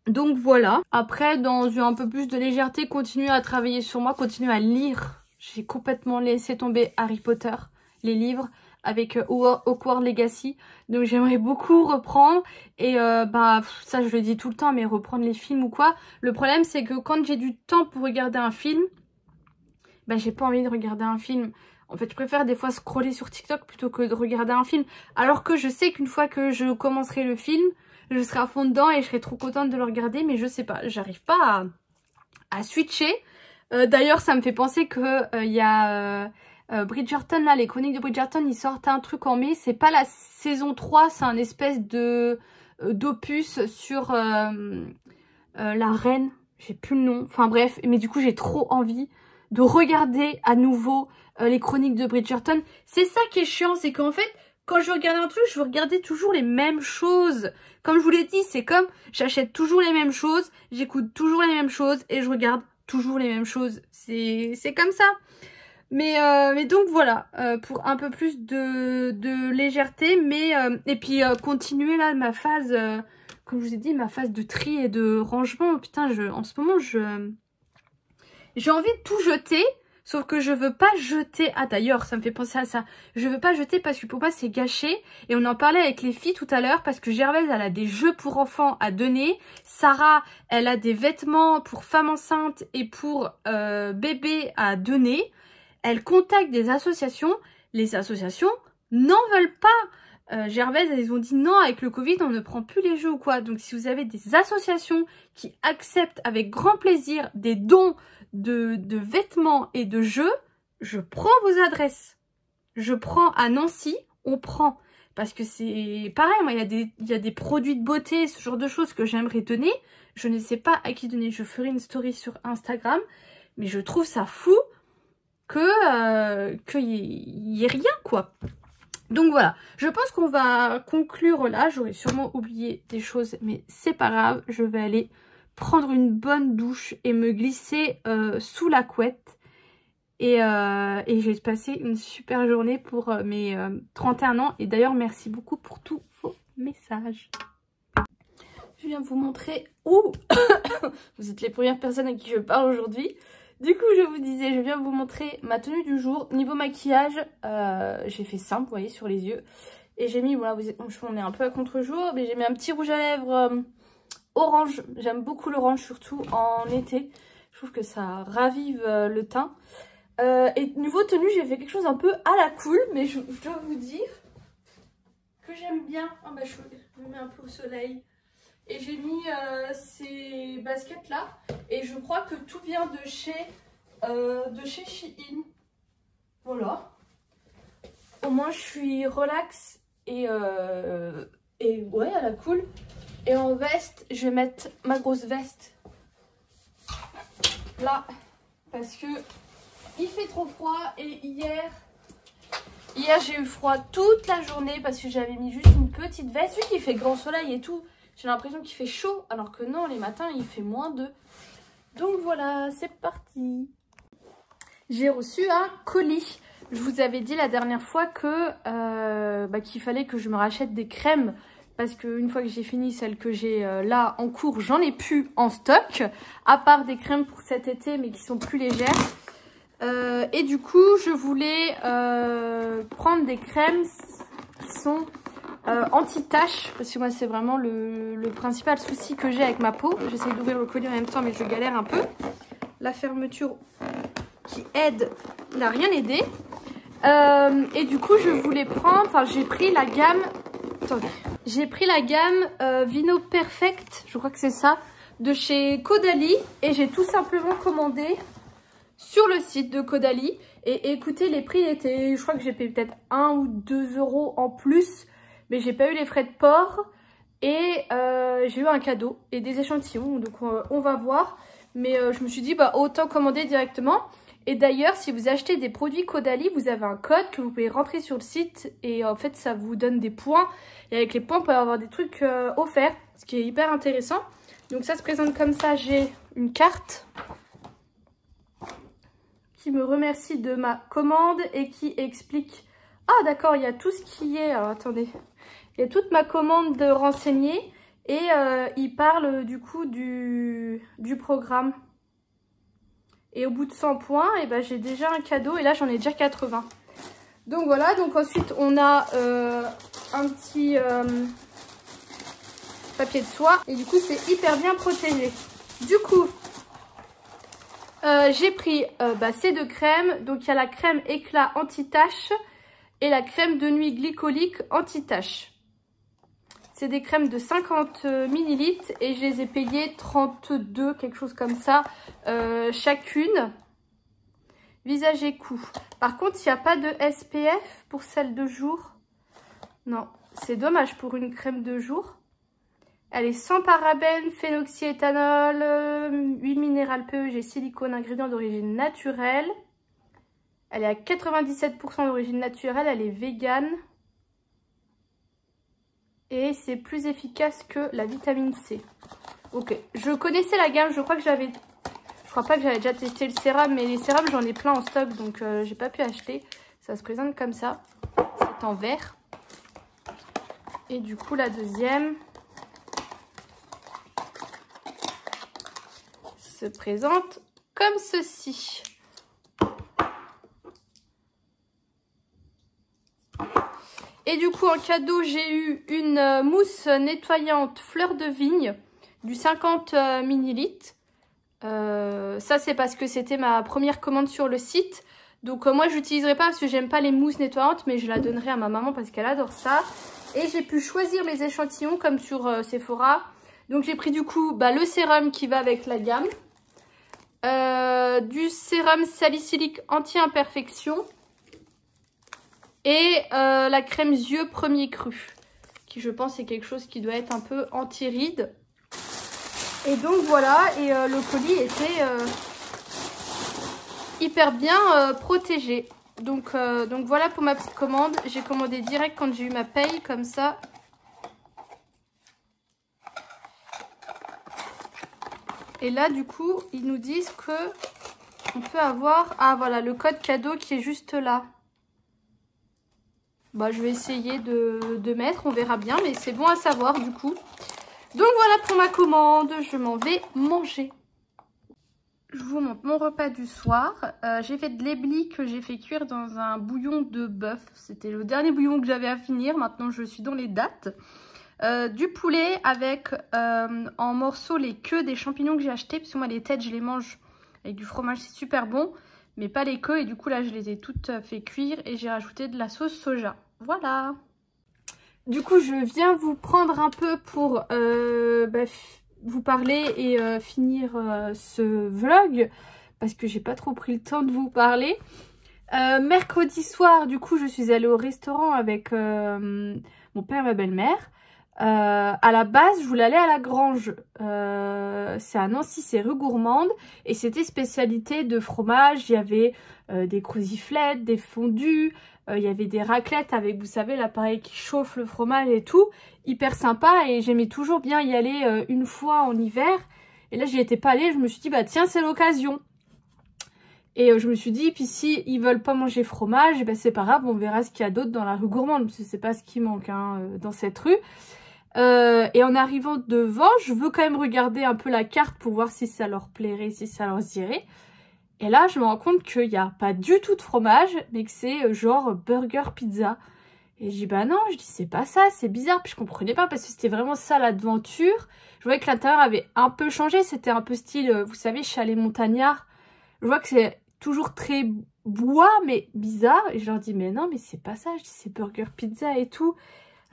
Speaker 1: Donc voilà. Après, dans un peu plus de légèreté, continuer à travailler sur moi, continuer à lire. J'ai complètement laissé tomber Harry Potter, les livres, avec Hogwarts Legacy. Donc j'aimerais beaucoup reprendre. Et bah ça je le dis tout le temps, mais reprendre les films ou quoi. Le problème c'est que quand j'ai du temps pour regarder un film, bah j'ai pas envie de regarder un film. En fait je préfère des fois scroller sur TikTok plutôt que de regarder un film. Alors que je sais qu'une fois que je commencerai le film, je serai à fond dedans et je serai trop contente de le regarder. Mais je sais pas, j'arrive pas à switcher. D'ailleurs ça me fait penser que y a... Bridgerton, là, les chroniques de Bridgerton, ils sortent un truc en mai. C'est pas la saison 3, c'est un espèce de d'opus sur la reine. J'ai plus le nom. Enfin bref, mais du coup, j'ai trop envie de regarder à nouveau les chroniques de Bridgerton. C'est ça qui est chiant, c'est qu'en fait, quand je regarde un truc, je veux regarder toujours les mêmes choses. Comme je vous l'ai dit, c'est comme j'achète toujours les mêmes choses, j'écoute toujours les mêmes choses et je regarde toujours les mêmes choses. C'est comme ça. Mais donc voilà, pour un peu plus de légèreté, mais et puis continuer là ma phase, comme je vous ai dit, ma phase de tri et de rangement. Putain, en ce moment, j'ai envie de tout jeter, sauf que je veux pas jeter. Ah d'ailleurs, ça me fait penser à ça. Je veux pas jeter parce que pour moi c'est gâché. Et on en parlait avec les filles tout à l'heure parce que Gervaise, elle a des jeux pour enfants à donner. Sarah, elle a des vêtements pour femmes enceintes et pour bébés à donner. Elle contacte des associations, les associations n'en veulent pas. Gervaise, elles ont dit non, avec le Covid, on ne prend plus les jeux ou quoi. Donc si vous avez des associations qui acceptent avec grand plaisir des dons de vêtements et de jeux, je prends vos adresses. Je prends à Nancy, on prend. Parce que c'est pareil, moi, il y a des produits de beauté, ce genre de choses que j'aimerais donner. Je ne sais pas à qui donner. Je ferai une story sur Instagram. Mais je trouve ça fou qu'il y ait rien quoi. Donc voilà, je pense qu'on va conclure là. J'aurais sûrement oublié des choses, mais c'est pas grave. Je vais aller prendre une bonne douche et me glisser sous la couette. Et je vais passer une super journée pour mes 31 ans. Et d'ailleurs, merci beaucoup pour tous vos messages. Je viens vous montrer où vous êtes les premières personnes à qui je parle aujourd'hui. Du coup, je vous disais, je viens vous montrer ma tenue du jour. Niveau maquillage, j'ai fait simple, vous voyez, sur les yeux. Et j'ai mis, voilà, on est un peu à contre-jour, mais j'ai mis un petit rouge à lèvres orange. J'aime beaucoup l'orange, surtout en été. Je trouve que ça ravive le teint. Et niveau tenue, j'ai fait quelque chose un peu à la cool, mais je dois vous dire que j'aime bien. Ah bah, je me mets un peu au soleil. Et j'ai mis ces baskets là. Et je crois que tout vient de chez Shein. Voilà. Au moins je suis relax et ouais, à la cool. Et en veste, je vais mettre ma grosse veste là. Parce que il fait trop froid. Et hier, Hier j'ai eu froid toute la journée parce que j'avais mis juste une petite veste. Vu qu'il fait grand soleil et tout, j'ai l'impression qu'il fait chaud. Alors que non, les matins il fait -2. Donc voilà, c'est parti. J'ai reçu un colis. Je vous avais dit la dernière fois que qu'il fallait que je me rachète des crèmes. Parce qu'une fois que j'ai fini celles que j'ai là en cours, j'en ai plus en stock. À part des crèmes pour cet été mais qui sont plus légères. Et du coup, je voulais prendre des crèmes qui sont anti-taches. Parce que moi, c'est vraiment le principal souci que j'ai avec ma peau. J'essaie d'ouvrir le colis en même temps, mais je galère un peu. La fermeture qui aide n'a rien aidé. Et du coup, je voulais prendre... Enfin, j'ai pris la gamme... Attendez. J'ai pris la gamme Vino Perfect, je crois que c'est ça, de chez Caudalie. Et j'ai tout simplement commandé... sur le site de Caudalie. Et écoutez, les prix étaient... Je crois que j'ai payé peut-être 1 ou 2 euros en plus. Mais j'ai pas eu les frais de port. Et j'ai eu un cadeau et des échantillons. Donc on va voir. Mais je me suis dit, bah autant commander directement. Et d'ailleurs, si vous achetez des produits Caudalie, vous avez un code que vous pouvez rentrer sur le site. Et en fait, ça vous donne des points. Et avec les points, on peut avoir des trucs offerts. Ce qui est hyper intéressant. Donc ça se présente comme ça. J'ai une carte qui me remercie de ma commande et qui explique... Ah d'accord, il y a tout ce qui est... Alors attendez. Il y a toute ma commande de renseigner et il parle du coup du programme. Et au bout de 100 points, et ben, j'ai déjà un cadeau et là j'en ai déjà 80. Donc voilà, donc ensuite on a un petit papier de soie et du coup c'est hyper bien protégé. Du coup... j'ai pris ces deux crèmes. Donc il y a la crème éclat anti-tache et la crème de nuit glycolique anti-tache. C'est des crèmes de 50 ml et je les ai payées 32, quelque chose comme ça, chacune. Visage et cou. Par contre, il n'y a pas de SPF pour celle de jour. Non, c'est dommage pour une crème de jour. Elle est sans parabènes, phénoxyéthanol, huile minérale PEG, silicone, ingrédients d'origine naturelle. Elle est à 97% d'origine naturelle, elle est végane. Et c'est plus efficace que la vitamine C. Ok, je connaissais la gamme, je crois pas que j'avais déjà testé le sérum, mais les sérums j'en ai plein en stock, donc j'ai pas pu acheter. Ça se présente comme ça, c'est en vert. Et du coup la deuxième... se présente comme ceci. Et du coup en cadeau j'ai eu une mousse nettoyante fleur de vigne du 50 ml. Ça c'est parce que c'était ma première commande sur le site. Donc moi je l'utiliserai pas parce que j'aime pas les mousses nettoyantes, mais je la donnerai à ma maman parce qu'elle adore ça. Et j'ai pu choisir mes échantillons comme sur Sephora. Donc j'ai pris du coup le sérum qui va avec la gamme. Du sérum salicylique anti-imperfection et la crème yeux premier cru qui je pense est quelque chose qui doit être un peu anti-rides. Et donc voilà, et le colis était hyper bien protégé. Donc voilà pour ma petite commande. J'ai commandé direct quand j'ai eu ma paye comme ça. Et là, du coup, ils nous disent que on peut avoir... Ah, voilà, le code cadeau qui est juste là. Bah, je vais essayer de mettre, on verra bien, mais c'est bon à savoir, du coup. Donc, voilà pour ma commande. Je m'en vais manger. Je vous montre mon repas du soir. J'ai fait de l'éblis que j'ai fait cuire dans un bouillon de bœuf. C'était le dernier bouillon que j'avais à finir. Maintenant, je suis dans les dates. Du poulet avec en morceaux les queues des champignons que j'ai achetés. Parce que moi les têtes je les mange avec du fromage, c'est super bon. Mais pas les queues et du coup là je les ai toutes fait cuire. Et j'ai rajouté de la sauce soja. Voilà. Du coup je viens vous prendre un peu pour vous parler et finir ce vlog. Parce que j'ai pas trop pris le temps de vous parler. Mercredi soir du coup je suis allée au restaurant avec mon père et ma belle-mère. À la base, je voulais aller à la Grange. C'est à Nancy, c'est rue Gourmande. Et c'était spécialité de fromage. Il y avait des croziflettes, des fondus. Il y avait des raclettes avec, vous savez, l'appareil qui chauffe le fromage et tout. Hyper sympa. Et j'aimais toujours bien y aller une fois en hiver. Et là, j'y étais pas allée. Je me suis dit, bah tiens, c'est l'occasion. Et je me suis dit, puis si ils veulent pas manger fromage, ben c'est pas grave, on verra ce qu'il y a d'autre dans la rue Gourmande. Parce que c'est pas ce qui manque hein, dans cette rue. Et en arrivant devant, je veux quand même regarder un peu la carte pour voir si ça leur plairait, si ça leur irait. Et là, je me rends compte qu'il n'y a pas du tout de fromage, mais que c'est genre burger pizza. Et je dis bah non, je dis c'est pas ça, c'est bizarre. Puis je comprenais pas parce que c'était vraiment ça l'aventure. Je voyais que l'intérieur avait un peu changé, c'était un peu style, vous savez, chalet montagnard. Je vois que c'est toujours très bois, mais bizarre. Et je leur dis mais non, mais c'est pas ça, je dis c'est burger pizza et tout.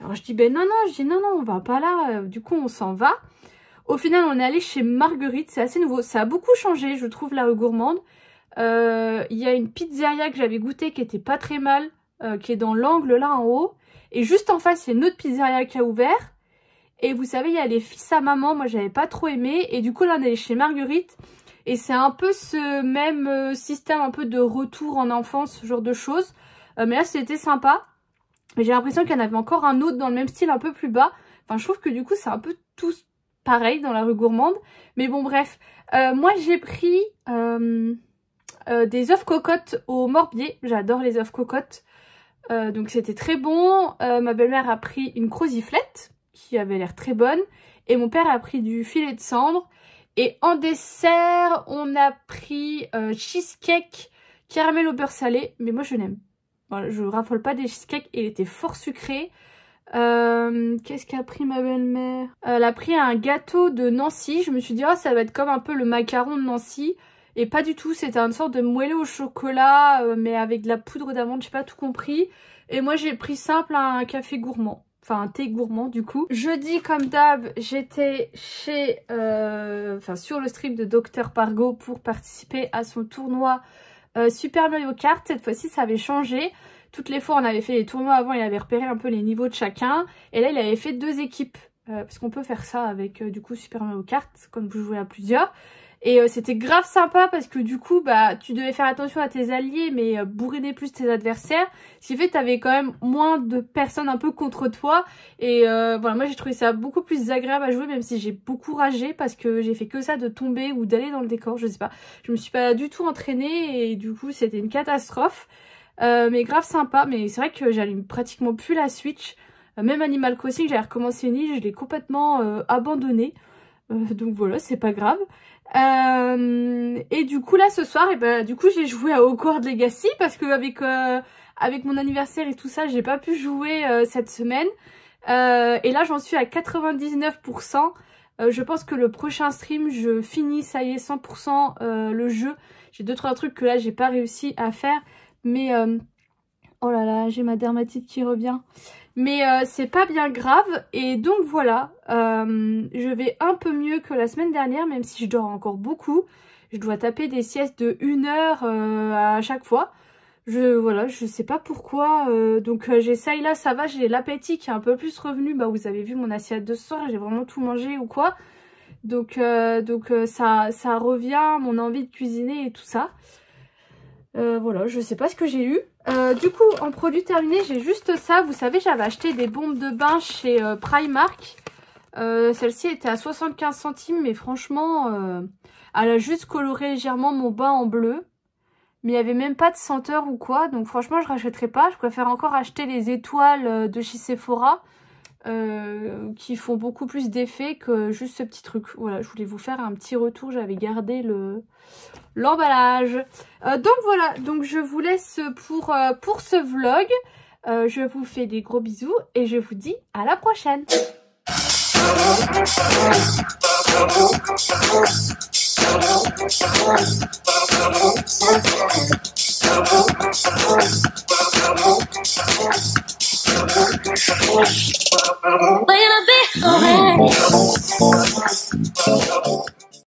Speaker 1: Alors je dis ben non, on va pas là, du coup on s'en va. Au final on est allé chez Marguerite, c'est assez nouveau, ça a beaucoup changé je trouve la rue Gourmande. Il y a une pizzeria que j'avais goûté qui était pas très mal, qui est dans l'angle là en haut. Et juste en face il y a une autre pizzeria qui a ouvert. Et vous savez il y a les fils à maman, moi j'avais pas trop aimé. Et du coup là on est allé chez Marguerite. Et c'est un peu ce même système un peu de retour en enfance, ce genre de choses. Mais là c'était sympa. Mais j'ai l'impression qu'il y en avait encore un autre dans le même style un peu plus bas. Enfin je trouve que du coup c'est un peu tous pareil dans la rue Gourmande. Mais bon bref. Moi j'ai pris des œufs cocottes au morbier. J'adore les œufs cocottes. Donc c'était très bon. Ma belle-mère a pris une croziflette qui avait l'air très bonne. Et mon père a pris du filet de cendre. Et en dessert, on a pris cheesecake caramel au beurre salé. Mais moi je n'aime. Voilà, je raffole pas des cheesecakes. Il était fort sucré. Qu'est-ce qu'a pris ma belle-mère? Elle a pris un gâteau de Nancy. Je me suis dit, oh, ça va être comme un peu le macaron de Nancy. Et pas du tout, c'était une sorte de moelleux au chocolat, mais avec de la poudre d'amande, j'ai pas tout compris. Et moi j'ai pris simple un café gourmand, enfin un thé gourmand du coup. Jeudi comme d'hab, j'étais chez, sur le strip de Dr Pargo pour participer à son tournoi Super Mario Kart. Cette fois-ci ça avait changé. Toutes les fois on avait fait les tournois avant, il avait repéré un peu les niveaux de chacun. Et là il avait fait 2 équipes, parce qu'on peut faire ça avec du coup Super Mario Kart, quand vous jouez à plusieurs. Et c'était grave sympa parce que du coup bah tu devais faire attention à tes alliés mais bourriner plus tes adversaires. Ce qui fait que t'avais quand même moins de personnes un peu contre toi. Et voilà, moi j'ai trouvé ça beaucoup plus agréable à jouer, même si j'ai beaucoup ragé parce que j'ai fait que ça de tomber ou d'aller dans le décor, je sais pas. Je me suis pas du tout entraînée et du coup c'était une catastrophe. Mais grave sympa, mais c'est vrai que j'allume pratiquement plus la Switch. Même Animal Crossing, j'avais recommencé une île, je l'ai complètement abandonné. Donc voilà, c'est pas grave. Et du coup là ce soir, et ben du coup j'ai joué à Hogwarts Legacy parce que avec mon anniversaire et tout ça, j'ai pas pu jouer cette semaine. Et là j'en suis à 99%. Je pense que le prochain stream, je finis, ça y est, 100% le jeu. J'ai 2-3 trucs que là j'ai pas réussi à faire. Mais oh là là, j'ai ma dermatite qui revient. Mais c'est pas bien grave. Et donc voilà, je vais un peu mieux que la semaine dernière, même si je dors encore beaucoup. Je dois taper des siestes de 1 heure à chaque fois. Voilà, je sais pas pourquoi. Donc j'essaye là, ça va, j'ai l'appétit qui est un peu plus revenu. Bah vous avez vu mon assiette de ce soir, j'ai vraiment tout mangé ou quoi. Donc ça revient, mon envie de cuisiner et tout ça. Voilà, je sais pas ce que j'ai eu. Du coup, en produit terminé, j'ai juste ça. Vous savez, j'avais acheté des bombes de bain chez Primark. Celle-ci était à 75 centimes, mais franchement, elle a juste coloré légèrement mon bain en bleu. Mais il n'y avait même pas de senteur ou quoi. Donc franchement, je rachèterai pas. Je préfère encore acheter les étoiles de chez Sephora. Qui font beaucoup plus d'effet que juste ce petit truc. Voilà, je voulais vous faire un petit retour. J'avais gardé l'emballage. Donc voilà, donc je vous laisse pour ce vlog. Je vous fais des gros bisous et je vous dis à la prochaine. Laying up